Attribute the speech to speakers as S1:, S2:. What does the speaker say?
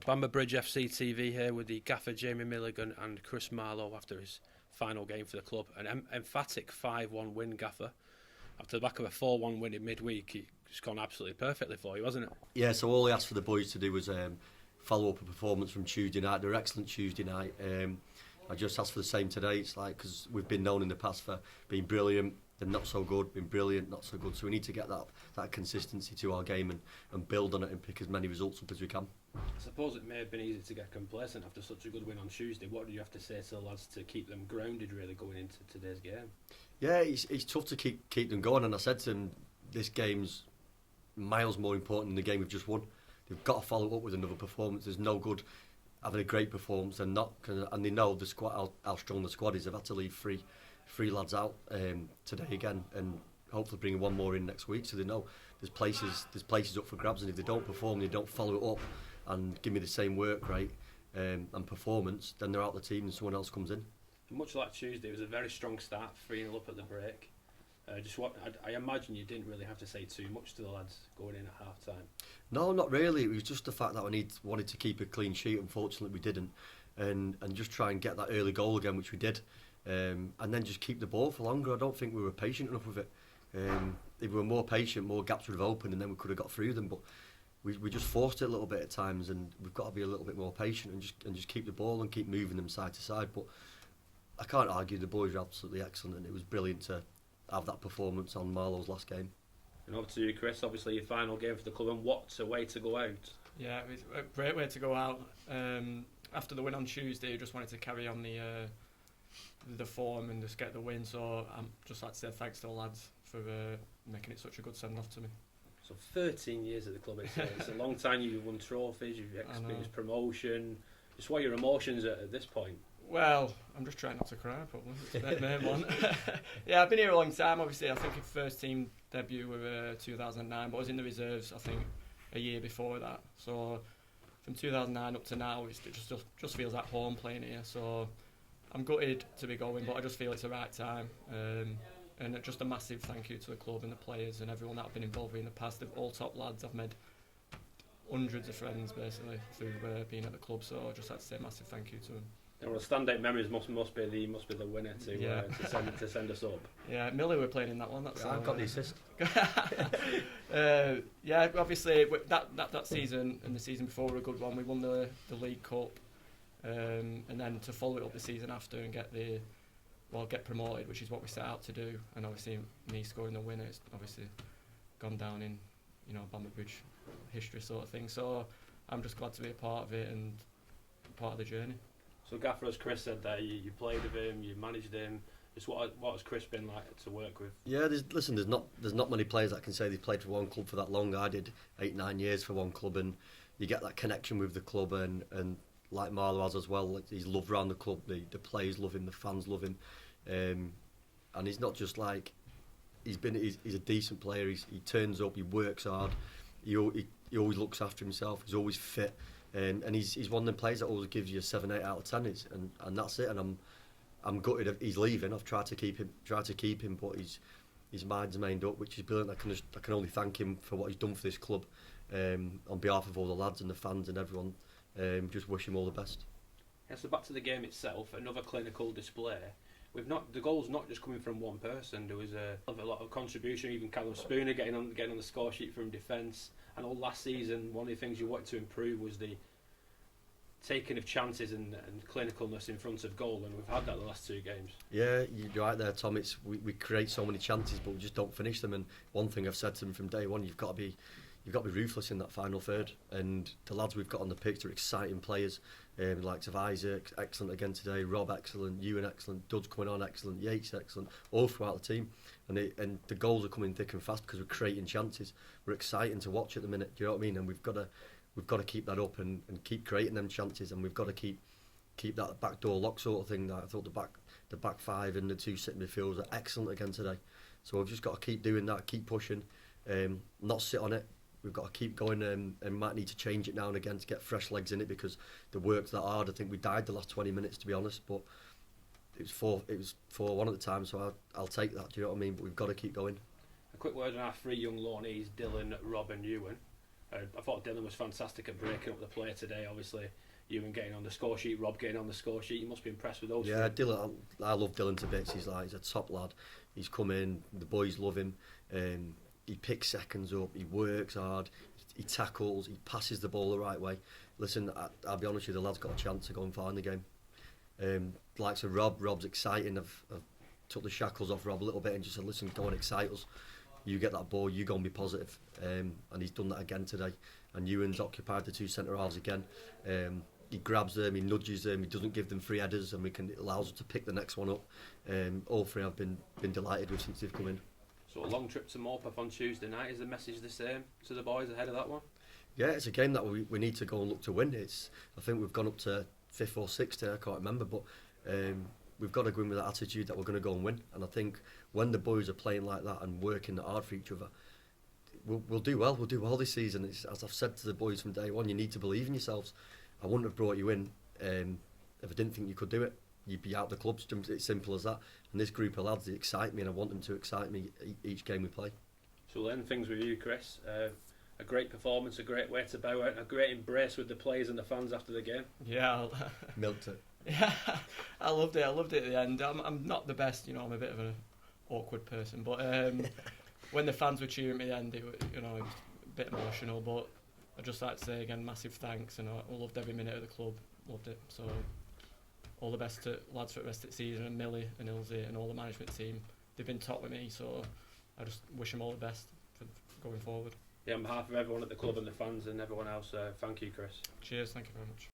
S1: Bamber Bridge FC TV here with the gaffer Jamie Milligan and Chris Marlow after his final game for the club. An emphatic 5-1 win, gaffer. After the back of a 4-1 win in midweek, it's gone absolutely perfectly for you, hasn't it?
S2: Yeah, so all I asked for the boys to do was follow up a performance from Tuesday night. They were excellent Tuesday night. I just asked for the same today. It's like, because we've been known in the past for being brilliant, then not so good, been brilliant, not so good. So we need to get that consistency to our game and build on it and pick as many results up as we can.
S1: I suppose it may have been easy to get complacent after such a good win on Tuesday. What do you have to say to the lads to keep them grounded really going into today's game?
S2: Yeah, it's tough to keep them going, and I said to them, this game's miles more important than the game we've just won. They've got to follow up with another performance. There's no good having a great performance and not, and they know the squad how strong the squad is. They've had to leave three lads out today again, and hopefully bring one more in next week, so they know there's places up for grabs, and if they don't perform, they don't follow it up and give me the same work rate and performance, then they're out of the team and someone else comes in.
S1: Much like Tuesday, it was a very strong start, 3-0 up at the break. I imagine you didn't really have to say too much to the lads going in at half time.
S2: No, not really. It was just the fact that I wanted to keep a clean sheet. Unfortunately, we didn't, and just try and get that early goal again, which we did, and then just keep the ball for longer. I don't think we were patient enough with it. If we were more patient, more gaps would have opened, and then we could have got through them. But we just forced it a little bit at times, and we've got to be a little bit more patient and just keep the ball and keep moving them side to side. But I can't argue, the boys were absolutely excellent, and it was brilliant to have that performance on Marlow's last game.
S1: And over to you, Chris, obviously your final game for the club, and what a way to go out.
S3: Yeah, it was a great way to go out. After the win on Tuesday, I just wanted to carry on the form and just get the win, so I'm just like to say thanks to the lads for making it such a good send-off to me.
S1: So 13 years at the club, it's a long time. You've won trophies, you've experienced promotion. Just what are your emotions at this point?
S3: Well, I'm just trying not to cry, probably. It's the main one. Yeah, I've been here a long time, obviously. I think the first team debut was 2009, but I was in the reserves, I think, a year before that. So from 2009 up to now, it just feels like home playing here. So I'm gutted to be going, but I just feel it's the right time. And just a massive thank you to the club and the players and everyone that I've been involved with in the past. They're all top lads. I've made hundreds of friends, basically, through being at the club. So I just like to say a massive thank you to them.
S1: Well, standout memories must be the winner to send us up.
S3: Yeah, Millie were playing in that one. That's
S2: I've got the assist.
S3: Yeah, obviously that season and the season before were a good one. We won the League Cup, and then to follow it up the season after and get promoted, which is what we set out to do. And obviously me scoring the winner, it's obviously gone down in Bamber Bridge history sort of thing. So I'm just glad to be a part of it and part of the journey.
S1: So Gaffer, as Chris said there, you played with him, you managed him. Just what has Chris been like to work with?
S2: Yeah, there's not many players that can say they've played for one club for that long. I did 8-9 years for one club, and you get that connection with the club, and like Marlow has as well. Like, he's loved around the club. The players love him, the fans love him, and he's not just like he's a decent player. He turns up, he works hard, he always looks after himself. He's always fit. And he's one of them players that always gives you a 7-8 out of 10, and that's it. And I'm gutted he's leaving. I've tried to keep him, but his mind's made up, which is brilliant. I can only thank him for what he's done for this club, on behalf of all the lads and the fans and everyone. Just wish him all the best.
S1: Yeah, so back to the game itself, another clinical display. The goals not just coming from one person. There was a lot of contribution. Even Callum Spooner getting on the score sheet from defence. I know last season one of the things you wanted to improve was the taking of chances and clinicalness in front of goal, and we've had that the last two games.
S2: Yeah, you're right there, Tom. We create so many chances, but we just don't finish them. And one thing I've said to them from day one, you've got to be ruthless in that final third. And the lads we've got on the pitch are exciting players. Like Isaac, excellent again today. Rob, excellent. Ewan, excellent. Dud's coming on, excellent. Yates, excellent. All throughout the team. And the goals are coming thick and fast because we're creating chances. We're exciting to watch at the minute. Do you know what I mean? And we've got to keep that up and keep creating them chances. And we've got to keep that back door lock sort of thing. I thought the back five and the two sitting midfielders are excellent again today. So we've just got to keep doing that, keep pushing, not sit on it. We've got to keep going, and might need to change it now and again to get fresh legs in it, because the work's that hard. I think we died the last 20 minutes, to be honest, but it was 4-1 at the time, so I'll take that. Do you know what I mean? But we've got to keep going.
S1: A quick word on our three young lawneys, Dylan, Rob and Ewan. I thought Dylan was fantastic at breaking up the play today. Obviously, Ewan getting on the score sheet, Rob getting on the score sheet. You must be impressed with those.
S2: Yeah, Dylan, I love Dylan to bits. He's a top lad. He's come in, the boys love him. He picks seconds up, he works hard, he tackles, he passes the ball the right way. Listen, I'll be honest with you, the lad's got a chance to go and find the game. Likes of Rob's exciting. I've took the shackles off Rob a little bit and just said, listen, go and excite us. You get that ball, you go and be positive. And he's done that again today. And Ewan's occupied the two centre halves again. He grabs them, he nudges them, he doesn't give them free headers, and it allows us to pick the next one up. All three I've been delighted with since they've come in.
S1: So a long trip to Morpeth on Tuesday night, is the message the same to the boys ahead of that one?
S2: Yeah, it's a game that we need to go and look to win. I think we've gone up to 5th or 6th there, I can't remember, but we've got to go in with that attitude that we're going to go and win. And I think when the boys are playing like that and working hard for each other, we'll do well. We'll do well this season. As I've said to the boys from day one, you need to believe in yourselves. I wouldn't have brought you in if I didn't think you could do it. You'd be out the club. It's simple as that. And this group of lads, they excite me, and I want them to excite me each game we play.
S1: So we'll end things with you, Chris. A great performance, a great way to bow out, a great embrace with the players and the fans after the game.
S3: Yeah,
S2: Milked it.
S3: yeah, I loved it. I loved it at the end. I'm not the best, I'm a bit of an awkward person, but when the fans were cheering me at the end, it was a bit emotional. But I'd just like to say again, massive thanks, and I loved every minute of the club. Loved it. So all the best to lads for the rest of the season, and Millie and Ilse and all the management team. They've been top with me, so I just wish them all the best for going forward.
S1: Yeah, on behalf of everyone at the club and the fans and everyone else, thank you, Chris.
S3: Cheers, thank you very much.